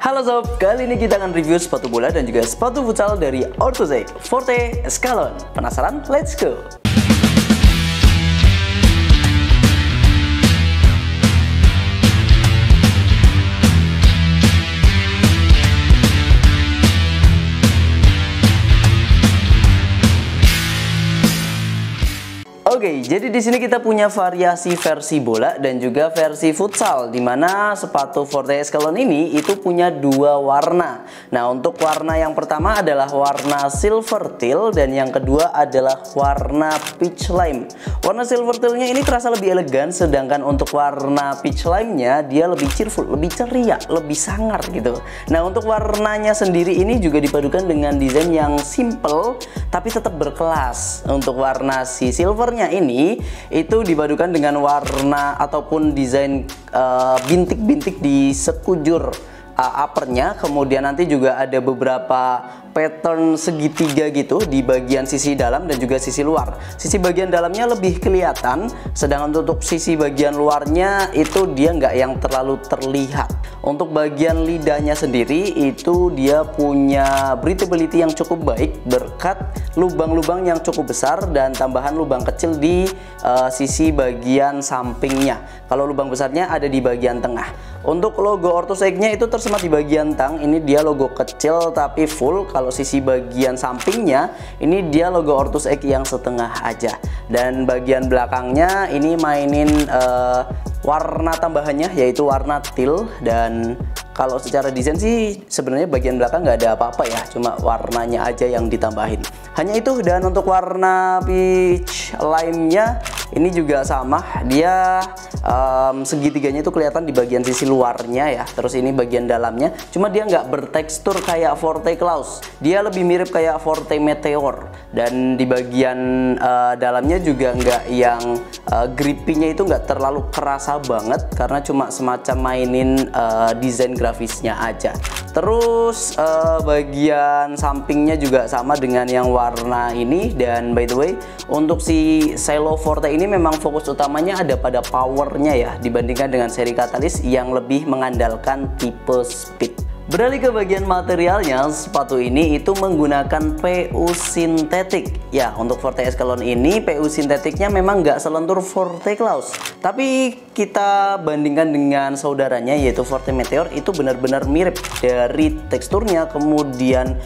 Halo sob, kali ini kita akan review sepatu bola dan juga sepatu futsal dari Orthozeik Forte Escalon. Penasaran? Let's go! Oke, jadi di sini kita punya variasi versi bola dan juga versi futsal, di mana sepatu Forte Escalon ini itu punya dua warna. Nah, untuk warna yang pertama adalah warna silver teal dan yang kedua adalah warna peach lime. Warna silver tealnya ini terasa lebih elegan, sedangkan untuk warna peach lime-nya dia lebih cheerful, lebih ceria, lebih sangar gitu. Nah, untuk warnanya sendiri ini juga dipadukan dengan desain yang simple tapi tetap berkelas. Untuk warna si silvernya ini itu dipadukan dengan warna ataupun desain bintik-bintik di sekujur uppernya, kemudian nanti juga ada beberapa pattern segitiga gitu di bagian sisi dalam dan juga sisi luar. Sisi bagian dalamnya lebih kelihatan, sedangkan untuk sisi bagian luarnya itu dia nggak yang terlalu terlihat. Untuk bagian lidahnya sendiri itu dia punya breathability yang cukup baik berkat lubang-lubang yang cukup besar dan tambahan lubang kecil di sisi bagian sampingnya. Kalau lubang besarnya ada di bagian tengah. Untuk logo Orthozeik-nya itu tersemat di bagian tang. Ini dia logo kecil tapi full. Kalau sisi bagian sampingnya ini dia logo Orthozeik yang setengah aja. Dan bagian belakangnya ini mainin warna tambahannya yaitu warna teal. Dan kalau secara desain sih sebenarnya bagian belakang nggak ada apa-apa ya, cuma warnanya aja yang ditambahin. Hanya itu. Dan untuk warna peach lime-nya ini juga sama, dia segitiganya itu kelihatan di bagian sisi luarnya ya. Terus ini bagian dalamnya, cuma dia nggak bertekstur kayak Forte Klaus, dia lebih mirip kayak Forte Meteor. Dan di bagian dalamnya juga nggak yang grippy-nya itu nggak terlalu kerasa banget, karena cuma semacam mainin desain grafisnya aja. Terus bagian sampingnya juga sama dengan yang warna ini. Dan by the way, untuk si Silo Forte ini memang fokus utamanya ada pada powernya ya, dibandingkan dengan seri Catalyst yang lebih mengandalkan tipe speed. Beralih ke bagian materialnya, sepatu ini itu menggunakan PU sintetik. Ya, untuk Forte Escalon ini PU sintetiknya memang nggak selentur Forte Klaus, tapi kita bandingkan dengan saudaranya yaitu Forte Meteor, itu benar-benar mirip dari teksturnya, kemudian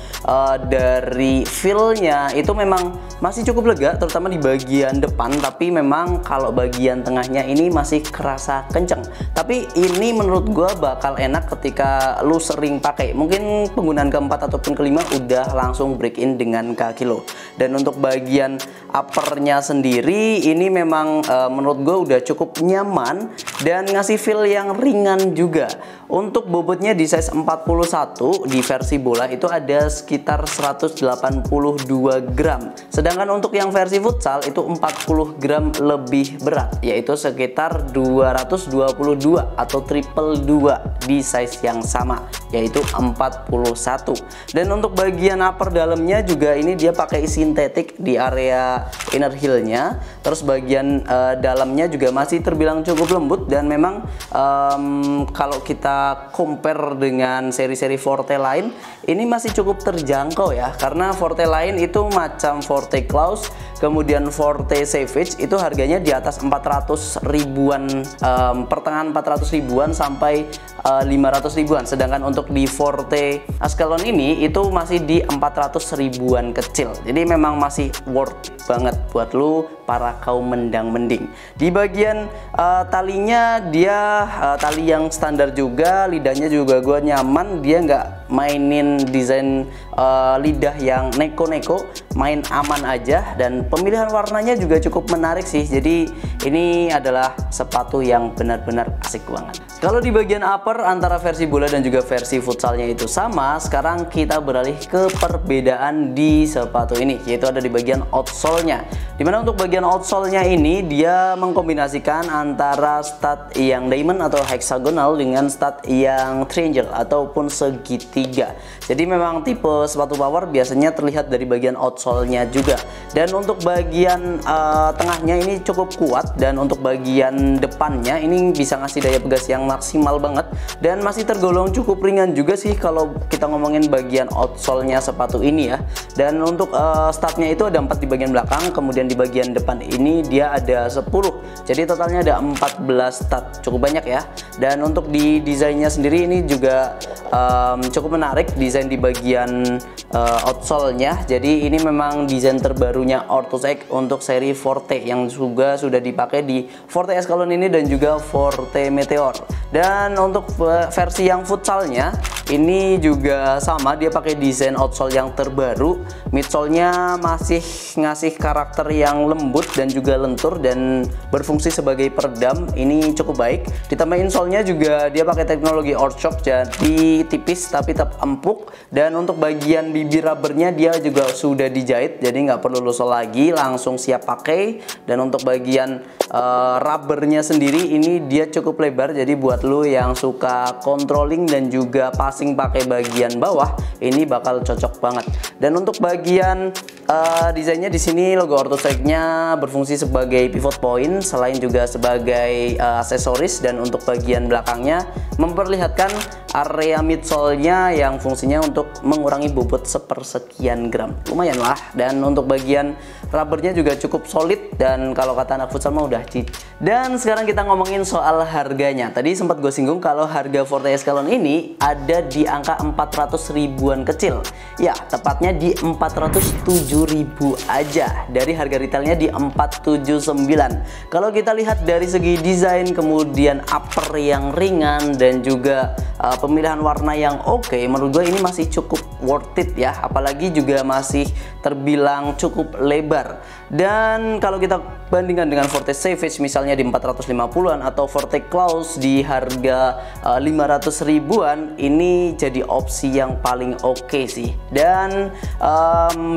dari feel-nya itu memang masih cukup lega, terutama di bagian depan. Tapi memang kalau bagian tengahnya ini masih kerasa kenceng. Tapi ini menurut gue bakal enak ketika lu sering pakai, mungkin penggunaan keempat ataupun kelima udah langsung break in dengan kaki lo. Dan untuk bagian uppernya sendiri ini memang menurut gue udah cukup nyaman dan ngasih feel yang ringan juga. Untuk bobotnya di size 41 di versi bola itu ada sekitar 182 gram, sedangkan untuk yang versi futsal itu 40 gram lebih berat, yaitu sekitar 222 atau triple 2 di size yang sama, yaitu 41. Dan untuk bagian upper dalamnya juga ini dia pakai sintetik di area inner heel-nya. Terus bagian dalamnya juga masih terbilang cukup lembut, dan memang kalau kita compare dengan seri-seri Forte lain ini masih cukup terjangkau ya, karena Forte lain itu macam Forte Klaus, kemudian Forte Savage itu harganya di atas 400 ribuan, pertengahan 400 ribuan sampai 500 ribuan, sedangkan untuk di Forte Escalon ini itu masih di 400 ribuan kecil. Jadi memang masih worth banget buat lu para kaum mendang-mending. Di bagian talinya dia tali yang standar juga, lidahnya juga gua nyaman, dia nggak mainin desain lidah yang neko-neko, main aman aja. Dan pemilihan warnanya juga cukup menarik sih, jadi ini adalah sepatu yang benar-benar asik banget. Kalau di bagian upper antara versi bola dan juga versi futsalnya itu sama, sekarang kita beralih ke perbedaan di sepatu ini, yaitu ada di bagian outsole-nya. Dimana untuk bagian outsole-nya ini dia mengkombinasikan antara stud yang diamond atau hexagonal dengan stud yang triangle ataupun segitiga. Jadi memang tipe sepatu power biasanya terlihat dari bagian outsole outsole-nya juga. Dan untuk bagian tengahnya ini cukup kuat, dan untuk bagian depannya ini bisa ngasih daya pegas yang maksimal banget, dan masih tergolong cukup ringan juga sih kalau kita ngomongin bagian outsole-nya sepatu ini ya. Dan untuk studnya itu ada 4 di bagian belakang, kemudian di bagian depan ini dia ada 10, jadi totalnya ada 14 stud, cukup banyak ya. Dan untuk di desainnya sendiri ini juga cukup menarik, desain di bagian outsole-nya. Jadi ini memang desain terbarunya Ortus X untuk seri Forte yang juga sudah dipakai di Forte Escalon ini dan juga Forte Meteor. Dan untuk versi yang futsalnya ini juga sama, dia pakai desain outsole yang terbaru. Midsole-nya masih ngasih karakter yang lembut dan juga lentur dan berfungsi sebagai peredam. Ini cukup baik. Ditambah insole-nya juga dia pakai teknologi Orthshock, jadi tipis tapi tetap empuk. Dan untuk bagian bibir rubbernya dia juga sudah dijahit, jadi nggak perlu lusol lagi, langsung siap pakai. Dan untuk bagian rubbernya sendiri ini dia cukup lebar, jadi buat lo yang suka controlling dan juga passing pakai bagian bawah ini bakal cocok banget. Dan untuk bagian desainnya di sini logo Ortus X-nya berfungsi sebagai pivot point selain juga sebagai aksesoris. Dan untuk bagian belakangnya memperlihatkan area midsole-nya yang fungsinya untuk mengurangi bobot sepersekian gram, lumayan lah. Dan untuk bagian rubbernya juga cukup solid, dan kalau kata anak futsal mah udah cheat. Dan sekarang kita ngomongin soal harganya. Tadi sempat gue singgung kalau harga Forte Escalon ini ada di angka 400 ribuan kecil. Ya, tepatnya di 407 ribu aja. Dari harga retailnya di 479. Kalau kita lihat dari segi desain, kemudian upper yang ringan, dan juga pemilihan warna yang oke, menurut gue ini masih cukup worth it ya. Apalagi juga masih terbilang cukup lebar. Dan kalau kita bandingkan dengan Forte Savage misalnya di 450-an atau Forte Klaus di harga 500 ribuan, ini jadi opsi yang paling oke sih. Dan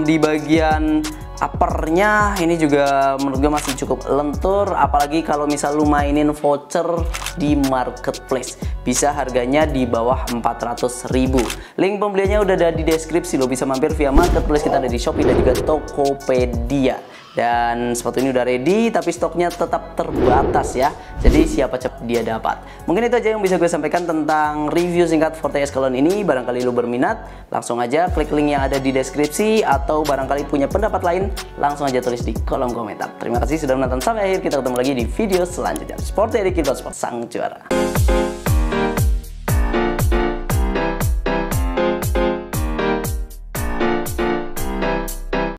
di bagian uppernya ini juga menurut gue masih cukup lentur, apalagi kalau misal lu mainin voucher di marketplace, bisa harganya di bawah 400 ribu. Link pembeliannya udah ada di deskripsi, lo bisa mampir via marketplace kita ada di Shopee dan juga Tokopedia. Dan sepatu ini udah ready, tapi stoknya tetap terbatas ya, jadi siapa cepat dia dapat. Mungkin itu aja yang bisa gue sampaikan tentang review singkat Forte Escalon ini. Barangkali lu berminat, langsung aja klik link yang ada di deskripsi, atau barangkali punya pendapat lain, langsung aja tulis di kolom komentar. Terima kasih sudah menonton sampai akhir, kita ketemu lagi di video selanjutnya. Sport Erik, Sport Sang Juara.